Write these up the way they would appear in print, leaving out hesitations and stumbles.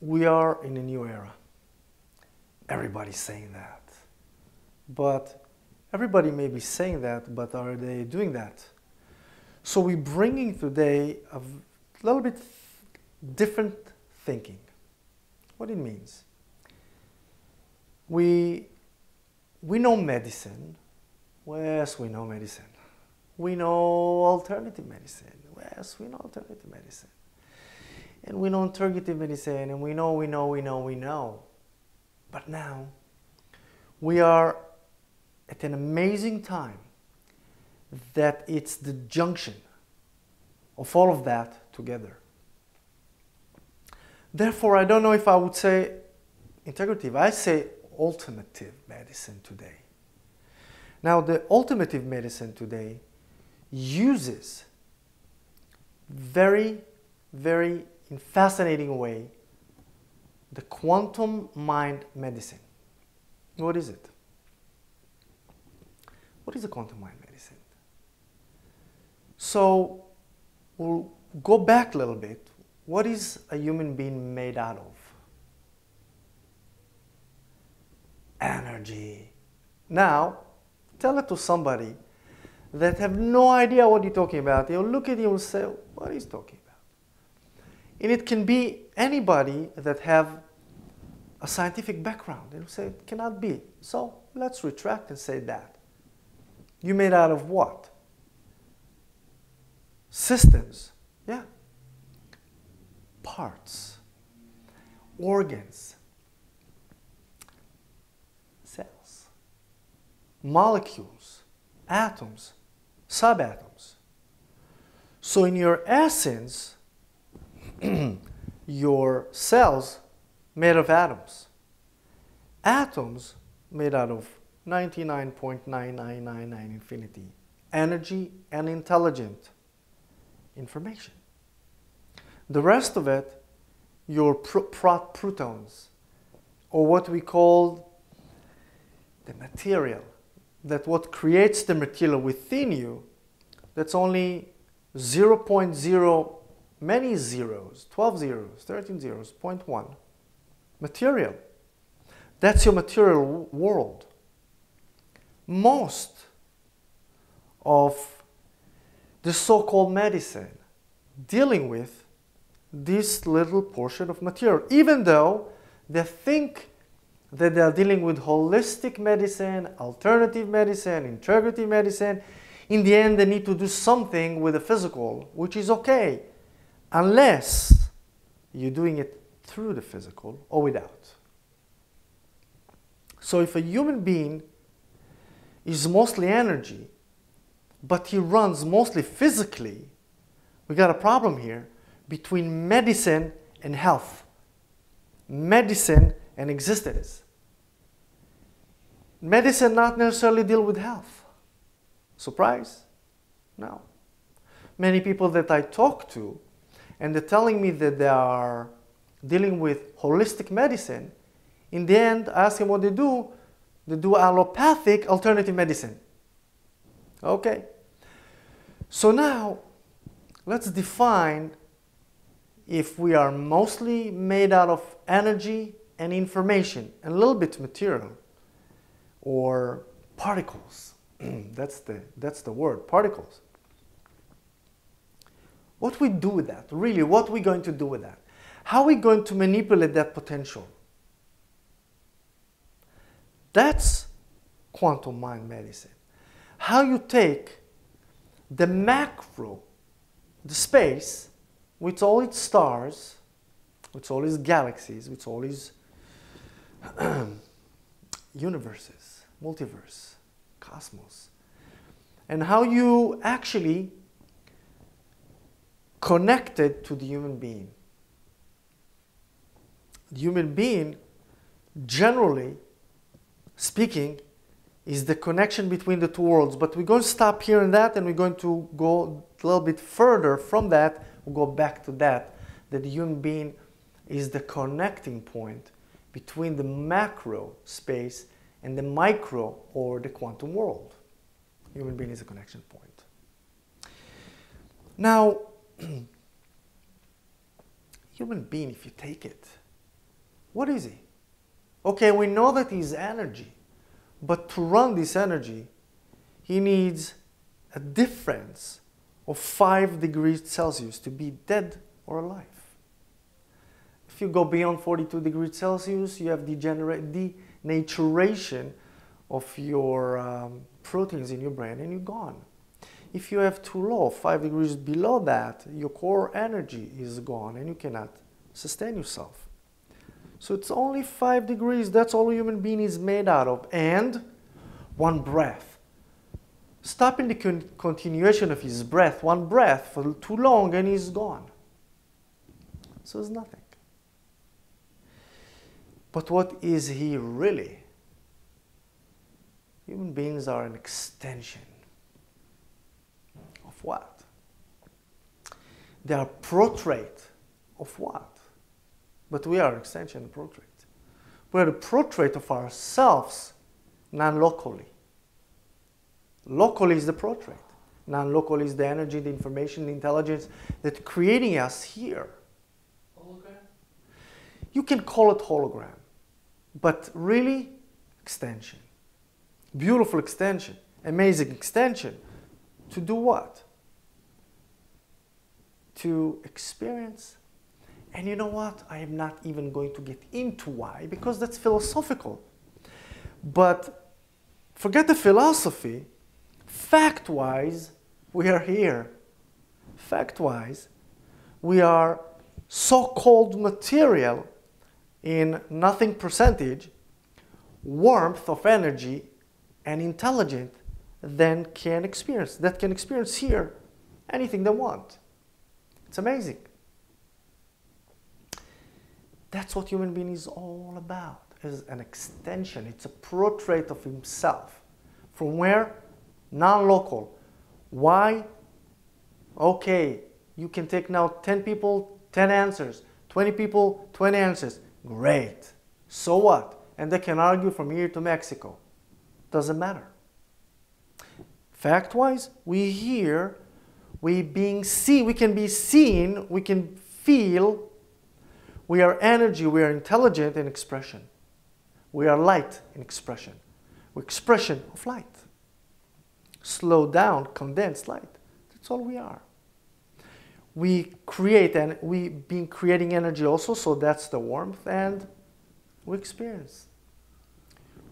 we are in a new era. Everybody's saying that. But everybody may be saying that, but are they doing that? So we're bringing today a little bit different thinking. What it means. We know medicine. Yes, we know medicine. We know alternative medicine. Yes, we know alternative medicine. And we know alternative medicine, and we know. But now, we are at an amazing time that it's the junction of all of that together. Therefore, I don't know if I would say integrative. I say alternative medicine today. Now, the alternative medicine today uses very, very in fascinating way the quantum mind medicine. What is it? What is a quantum mind medicine? So we'll go back a little bit. What is a human being made out of? Energy. Now, tell it to somebody that have no idea what you're talking about. They'll look at you and say, what is he talking about? And it can be anybody that have a scientific background. They'll say, it cannot be. So let's retract and say that. You made out of what? Systems. Yeah. Parts. Organs. Cells. Molecules. Atoms. Subatoms. So in your essence, your cells made of atoms. Atoms made out of 99.9999 infinity energy and intelligent information. The rest of it, your protons, or what we call the material, that what creates the material within you, that's only 0.0, many zeros, 12 zeros, 13 zeros, 0.1. Material. That's your material world. Most of the so-called medicine dealing with this little portion of material, even though they think that they are dealing with holistic medicine, alternative medicine, integrative medicine. In the end, they need to do something with the physical, which is okay, unless you're doing it through the physical or without. So if a human being is mostly energy, but he runs mostly physically, we got a problem here between medicine and health, medicine and existence. Medicine not necessarily deal with health. Surprise? No. Many people that I talk to, and they're telling me that they are dealing with holistic medicine, in the end, I ask them what they do allopathic alternative medicine. Okay. So now, let's define if we are mostly made out of energy and information, and a little bit material, or particles. That's the word, particles. What we do with that? Really, what are we going to do with that? How are we going to manipulate that potential? That's quantum mind medicine. How you take the macro, the space, with all its stars, with all its galaxies, with all its universes, multiverse, cosmos, and how you actually connect it to the human being. The human being, generally speaking, is the connection between the two worlds. But we're going to stop here and that, and we're going to go a little bit further from that. We'll go back to that the human being is the connecting point between the macro space and the micro or the quantum world. Human being is a connection point. Now, human being, if you take it, What is he? Okay, we know that he's energy, but to run this energy, he needs a difference of 5 degrees Celsius to be dead or alive. If you go beyond 42 degrees Celsius, you have denaturation of your proteins in your brain and you're gone. If you have too low, 5 degrees below that, your core energy is gone and you cannot sustain yourself. So it's only 5 degrees, that's all a human being is made out of. And 1 breath. Stopping the continuation of his breath, 1 breath for too long and he's gone. So it's nothing. But what is he really? Human beings are an extension of what? They are portrait of what? But we are an extension and portrait. We are the portrait of ourselves, non-locally. Locally is the portrait. Non-local is the energy, the information, the intelligence that's creating us here. Hologram? You can call it hologram, but really, extension. Beautiful extension, amazing extension. To do what? To experience. And you know what? I am not even going to get into why, because that's philosophical. But forget the philosophy. Fact-wise, we are here. Fact-wise, we are so-called material in nothing percentage, warmth of energy, and intelligent that can experience here anything they want. It's amazing. That's what human being is all about, is an extension. It's a portrait of himself. From where? Non-local. Why? Okay, you can take now 10 people, 10 answers. 20 people, 20 answers. Great. So what? And they can argue from here to Mexico. Doesn't matter. Fact-wise, we hear, we can be seen, we can feel, we are energy, we are intelligent in expression. We are light in expression. We're expression of light. Slow down, condensed light. That's all we are. We create, and we've been creating energy also, so that's the warmth, and we experience.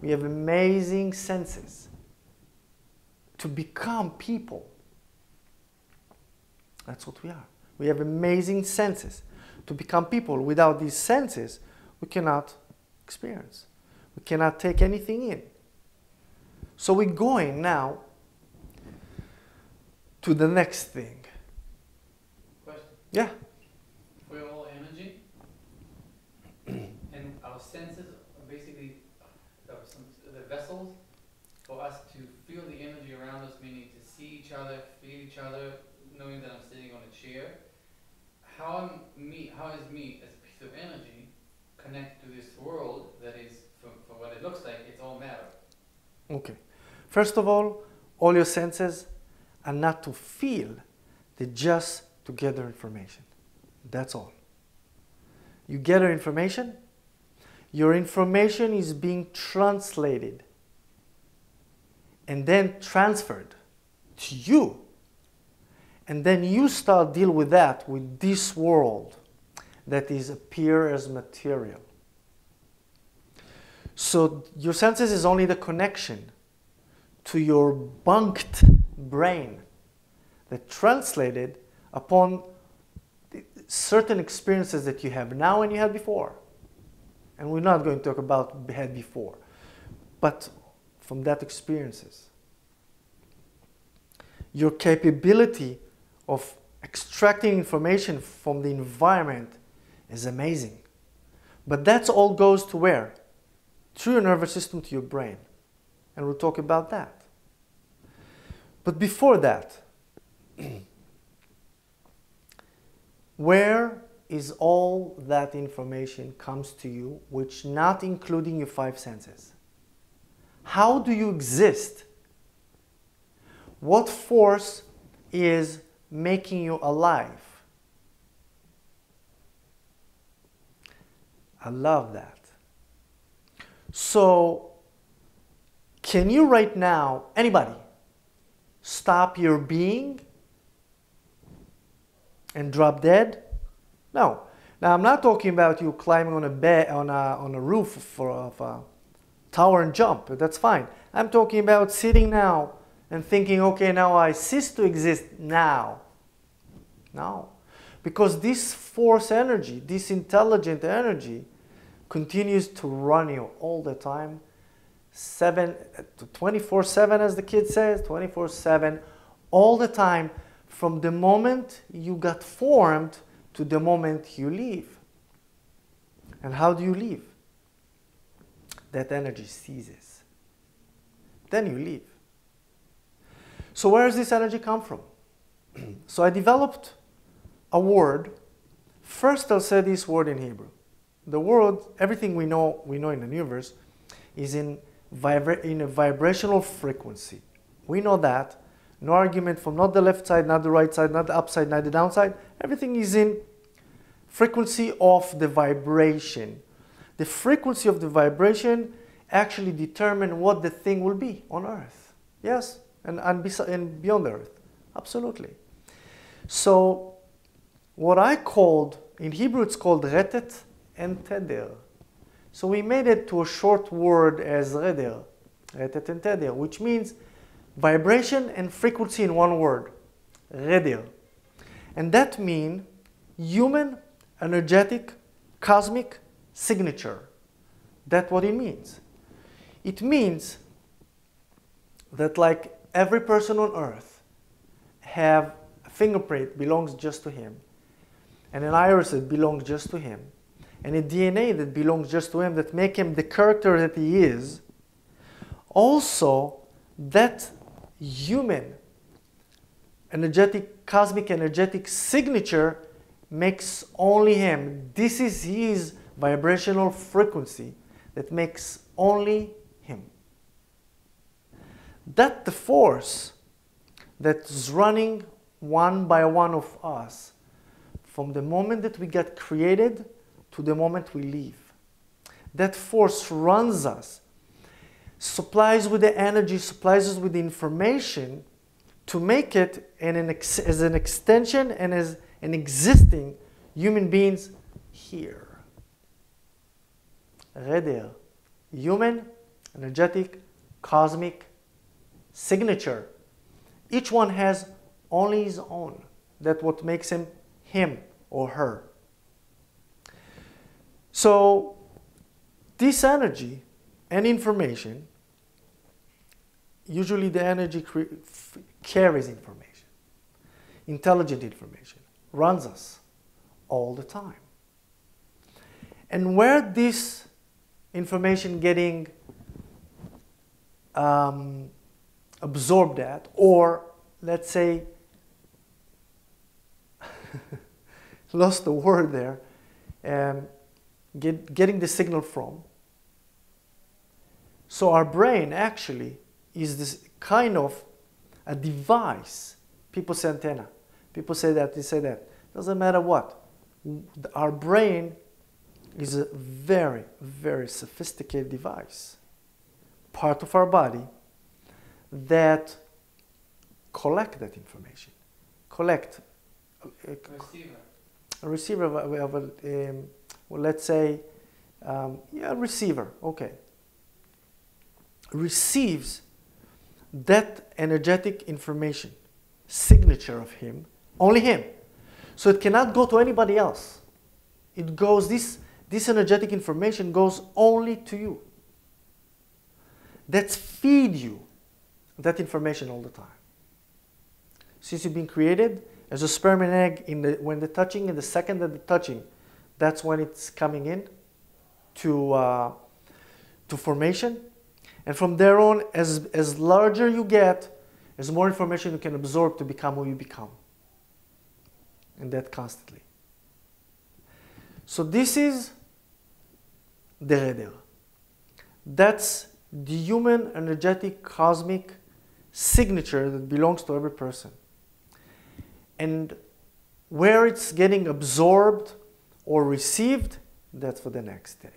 We have amazing senses to become people. That's what we are. We have amazing senses to become people. Without these senses, we cannot experience. We cannot take anything in. So we're going now to the next thing. Question? Yeah. We're all energy, and our senses are basically the vessels for us to feel the energy around us, meaning to see each other, feel each other, knowing that I'm sitting on a chair. How is me as a piece of energy connect to this world that is, for what it looks like, it's all matter? Okay. First of all your senses are not to feel, they're just to gather information. That's all. You gather information, your information is being translated and then transferred to you. And then you start deal with that, with this world that is appear as material. So your senses is only the connection to your bunked brain that translated upon certain experiences that you have now and you had before. And we're not going to talk about had before, but from that experiences. Your capability of extracting information from the environment is amazing. But that all goes to where? Through your nervous system to your brain. And we'll talk about that. But before that, where is all that information comes to you, which not including your 5 senses? How do you exist? What force is making you alive? I love that. So, can you right now, anybody, stop your being and drop dead? No. Now, I'm not talking about you climbing on a bed, on a roof of a tower and jump. That's fine. I'm talking about sitting now and thinking, okay, now I cease to exist now. No. Because this force energy, this intelligent energy, continues to run you all the time, 24/7, as the kid says, 24/7, all the time, from the moment you got formed to the moment you leave. And how do you leave? That energy ceases. Then you leave. So where does this energy come from? So I developed a word. First, I'll say this word in Hebrew. The world, everything we know in the universe, is in a vibrational frequency. We know that. No argument from not the left side, not the right side, not the upside, not the downside. Everything is in frequency of the vibration. The frequency of the vibration actually determines what the thing will be on Earth. Yes, and beyond the Earth. Absolutely. So, what I called, in Hebrew it's called retet and teder. So we made it to a short word as reder, retet and teder, which means vibration and frequency in one word, reder. And that means human, energetic, cosmic signature. That's what it means. It means that like every person on earth have a fingerprint belongs just to him, and an iris that belongs just to him, and a DNA that belongs just to him, that make him the character that he is. Also, that human energetic, cosmic energetic signature makes only him. This is his vibrational frequency that makes only him. That the force that's running one by one of us from the moment that we get created to the moment we leave. That force runs us, supplies with the energy, supplies us with the information to make it as an extension and as an existing human beings here. Reder, human, energetic, cosmic signature. Each one has only his own. That's what makes him him or her. So this energy and information, usually the energy carries information, intelligent information, runs us all the time. And where this information getting absorbed at, or let's say, lost the word there, getting the signal from. So our brain actually is this kind of a device. People say antenna. People say that, they say that. Doesn't matter what. Our brain is a very, very sophisticated device. Part of our body that collect that information. Collect. Receiver. A receiver of well, let's say, a receiver, okay. Receives that energetic information, signature of him, only him. So it cannot go to anybody else. It goes, this energetic information goes only to you. That's feed you that information all the time. Since you've been created as a sperm and egg, when the touching, in the second that the touching, that's when it's coming in to formation. And from there on, as larger you get, as more information you can absorb to become who you become. And that constantly. So this is the reder. That's the human, energetic, cosmic signature that belongs to every person. And where it's getting absorbed or received That's for the next day.